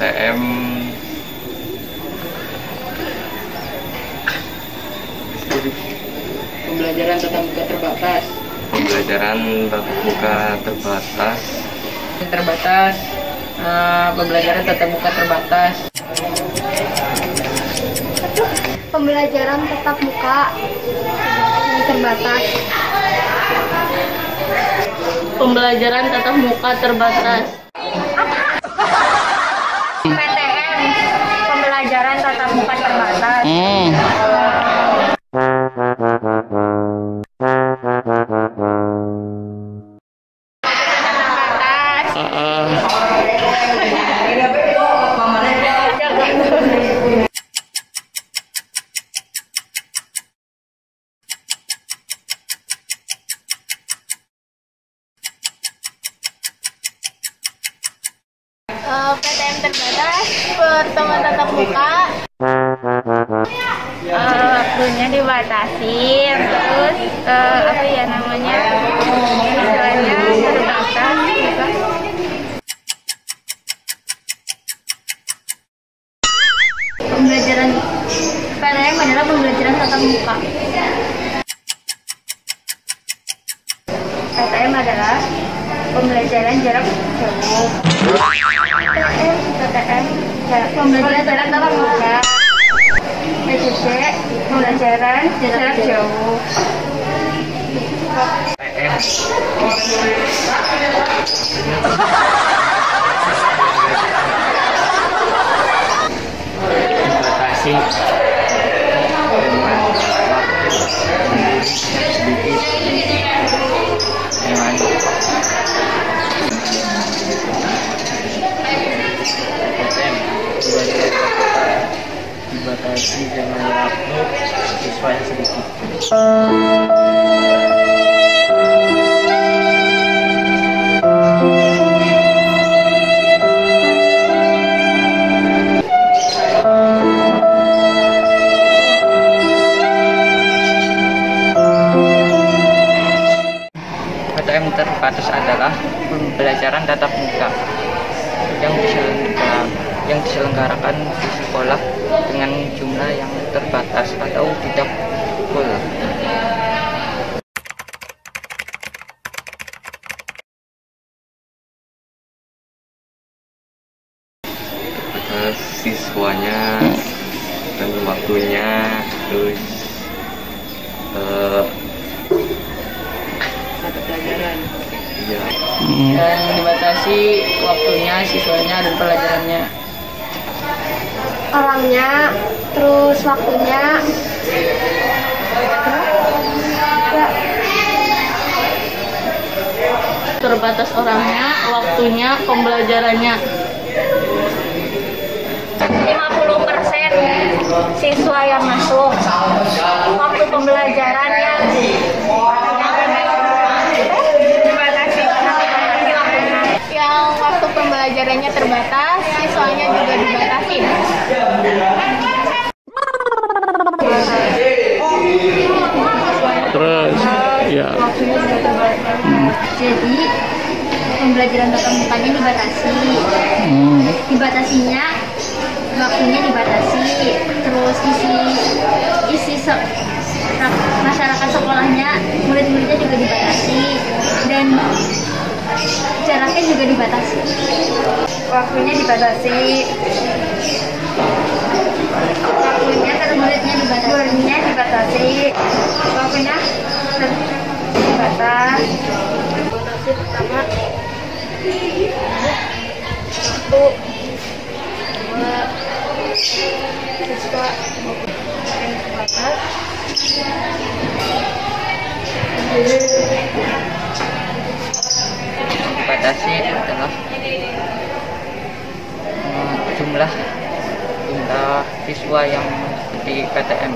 PTM pembelajaran tatap muka terbatas. Pembelajaran tatap muka terbatas. Pembelajaran tatap muka terbatas. Pembelajaran tatap muka terbatas. Pembelajaran tatap muka terbatas. PTM, pembelajaran tatap muka terbatas. PTM terbatas, pertemuan tatap muka, waktunya dibatasi, terus apa ya namanya, istilahnya terbatas juga. Pembelajaran PTM adalah pembelajaran tatap muka. PTM adalah pembelajaran jarak jauh. PTM pembelajaran jarak tatap muka. PJJ pembelajaran jarak jauh. PM batasi dibatasi dengan waktu siswanya sedikit. PTM terbatas adalah pembelajaran tatap muka yang diselenggarakan di sekolah dengan jumlah yang terbatas atau tidak full. Terbatas siswanya dan waktunya, terus Mata pelajaran. ya. Dan dibatasi waktunya, siswanya, dan pelajarannya. Orangnya, terus waktunya, Terbatas orangnya, waktunya, pembelajarannya. 50% siswa yang masuk. Waktu pembelajarannya dibatasi. Yang waktu pembelajarannya terbatas, siswanya juga dibatasi. Terus ya Waktunya juga terbatas. Jadi pembelajaran tatap mukanya dibatasi. Dibatasinya waktunya dibatasi. Terus masyarakat sekolahnya, murid-muridnya juga dibatasi, dan jaraknya juga dibatasi. Waktunya dibatasi. Waktunya dan muridnya dibatasi. Waktunya terbatas. Batasi pertama 1, 2, siswa yang terbatas. Dibatasi adalah jumlah siswa yang di PTM.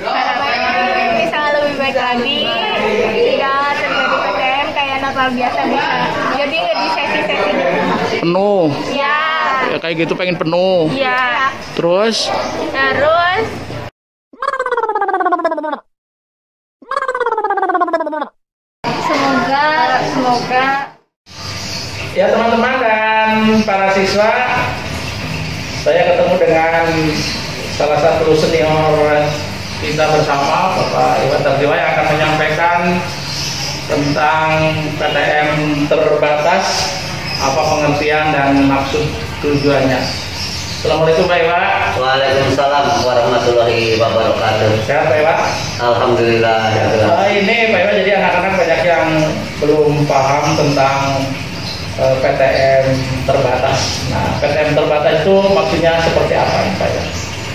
Harapannya bisa lebih baik lagi, tidak terjadi PTM kayak Natal biasa bisa. Jadi nggak di sesi-sesi penuh ya. ya kayak gitu, pengen penuh Ya. terus Terus semoga. Ya teman-teman dan para siswa, saya ketemu dengan salah satu senior kita bersama, Bapak Iwan Tarjiwa, yang akan menyampaikan tentang PTM terbatas, apa pengertian dan maksud tujuannya. Assalamualaikum Pak Iwan. Waalaikumsalam warahmatullahi wabarakatuh. Sehat Pak Iwan? Alhamdulillah. Ini Pak Iwan, jadi anak-anak banyak yang belum paham tentang PTM terbatas. Nah, PTM terbatas itu maksudnya seperti apa Pak Iwan?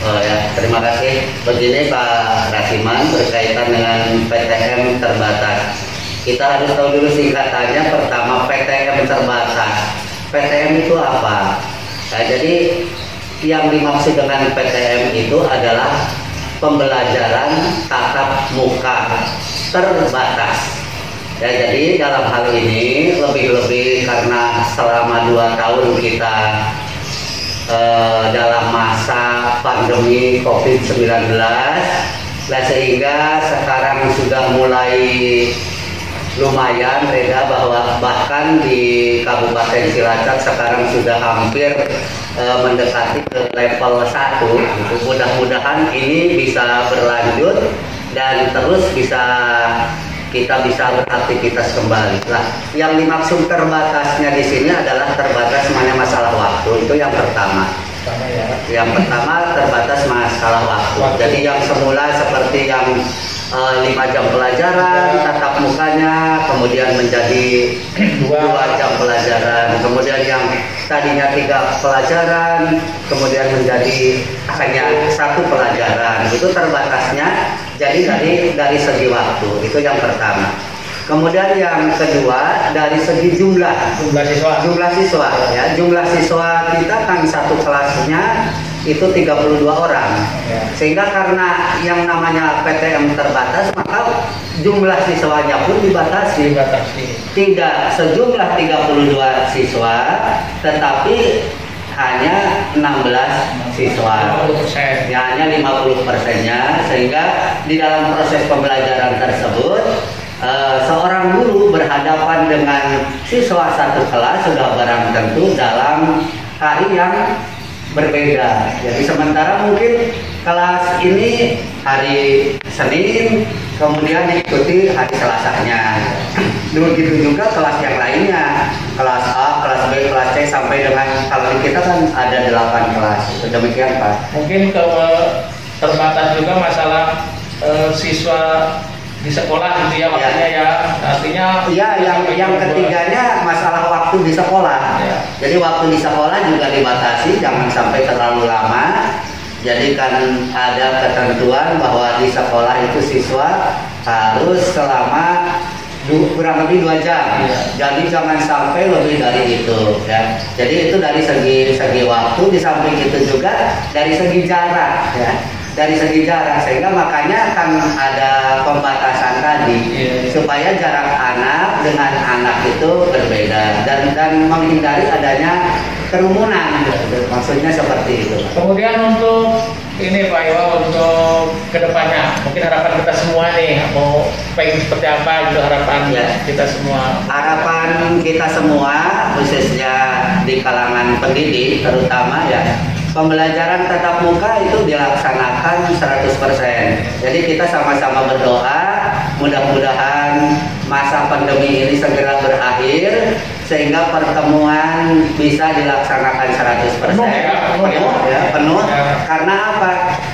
Oh ya, terima kasih. Begini Pak Rasiman, berkaitan dengan PTM terbatas. Kita harus tahu dulu singkatannya. Pertama, PTM terbatas. PTM itu apa? Nah, jadi yang dimaksud dengan PTM itu adalah pembelajaran tatap muka terbatas. Ya, jadi dalam hal ini lebih-lebih karena selama 2 tahun kita dalam masa pandemi COVID-19, sehingga sekarang sudah mulai lumayan reda, bahwa bahkan di Kabupaten Cilacap sekarang sudah hampir mendekati ke level 1. Mudah-mudahan ini bisa berlanjut dan terus kita bisa beraktivitas kembali. Nah, yang dimaksud terbatasnya di sini adalah terbatas masalah waktu, itu yang pertama. Yang pertama, terbatas masalah waktu. Jadi yang semula seperti yang 5 jam pelajaran tatap mukanya, kemudian menjadi 2 jam pelajaran, kemudian yang tadinya 3 pelajaran kemudian menjadi hanya 1 pelajaran, itu terbatasnya. Jadi dari segi waktu, itu yang pertama. Kemudian yang kedua, dari segi jumlah siswa ya. Jumlah siswa kita kan satu kelasnya itu 32 orang. Sehingga karena yang namanya PTM terbatas, maka jumlah siswanya pun dibatasi. Tidak sejumlah 32 siswa, tetapi hanya 16 siswa. 50%. Ya, hanya 50%-nya, sehingga di dalam proses pembelajaran tersebut seorang guru berhadapan dengan siswa satu kelas sudah barang tentu dalam hari yang berbeda. Jadi sementara mungkin kelas ini hari Senin, kemudian diikuti hari Selasanya. Begitu juga kelas yang lainnya, kelas A, kelas B, kelas C, sampai dengan, kalau di kita kan ada 8 kelas. Demikian Pak. Mungkin terbatas juga masalah siswa di sekolah gitu ya, makanya ya artinya. Iya, yang ketiganya masalah waktu di sekolah. Ya. Jadi waktu di sekolah juga dibatasi, jangan sampai terlalu lama. Jadi kan ada ketentuan bahwa di sekolah itu siswa harus selama kurang lebih 2 jam. Ya. Jadi jangan sampai lebih dari itu ya. Jadi itu dari segi waktu, di samping itu juga dari segi jarak ya. Dari segi jarak, sehingga makanya kan ada pembatasan tadi, supaya jarak anak dengan anak itu berbeda dan menghindari adanya kerumunan. Maksudnya seperti itu. Kemudian untuk ini Pak Iwa, untuk kedepannya mungkin harapan kita semua nih, mau pengen seperti apa gitu harapan kita semua. Harapan kita semua, khususnya di kalangan pendidik terutama ya, pembelajaran tatap muka itu dilaksanakan 100%. Jadi kita sama-sama berdoa, mudah-mudahan masa pandemi ini segera berakhir, sehingga pertemuan bisa dilaksanakan 100%. Penuh. Karena apa?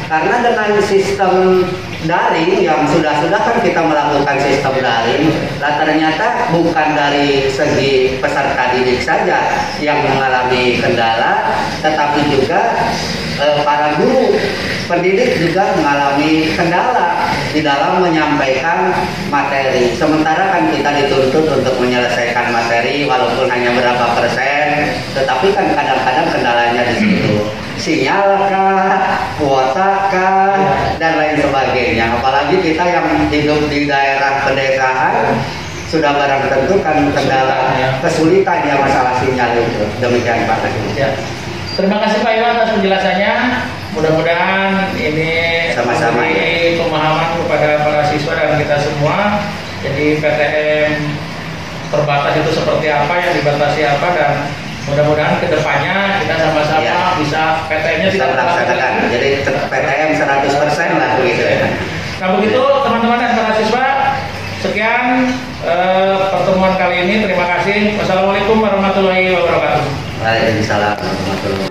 Karena dengan sistem daring yang sudah kan kita melakukan sistem daring, ternyata bukan dari segi peserta didik saja yang mengalami kendala, tetapi juga para guru pendidik juga mengalami kendala di dalam menyampaikan materi. Sementara kan kita dituntut untuk menyelesaikan materi walaupun hanya berapa persen, tetapi kan kadang-kadang kendalanya di situ. Sinyal kah, kuota kah, dan lain sebagainya. Apalagi kita yang hidup di daerah pedesaan, sudah barang tentu kan kendala, kesulitan ya masalah sinyal itu. Demikian Pak. Ya. Terima kasih Pak Iwan atas penjelasannya. Mudah-mudahan ini sama-sama memberi pemahaman kepada para siswa dan kita semua. Jadi PTM terbatas itu seperti apa, yang dibatasi apa, dan mudah-mudahan kedepannya kita sama-sama Ya. bisa PTM-nya Bisa tidak melaksanakan. Jadi PTM 100% lah begitu ya. Nah begitu teman-teman dan mahasiswa, sekian pertemuan kali ini. Terima kasih. Wassalamualaikum warahmatullahi wabarakatuh. Waalaikumsalam warahmatullahi wabarakatuh.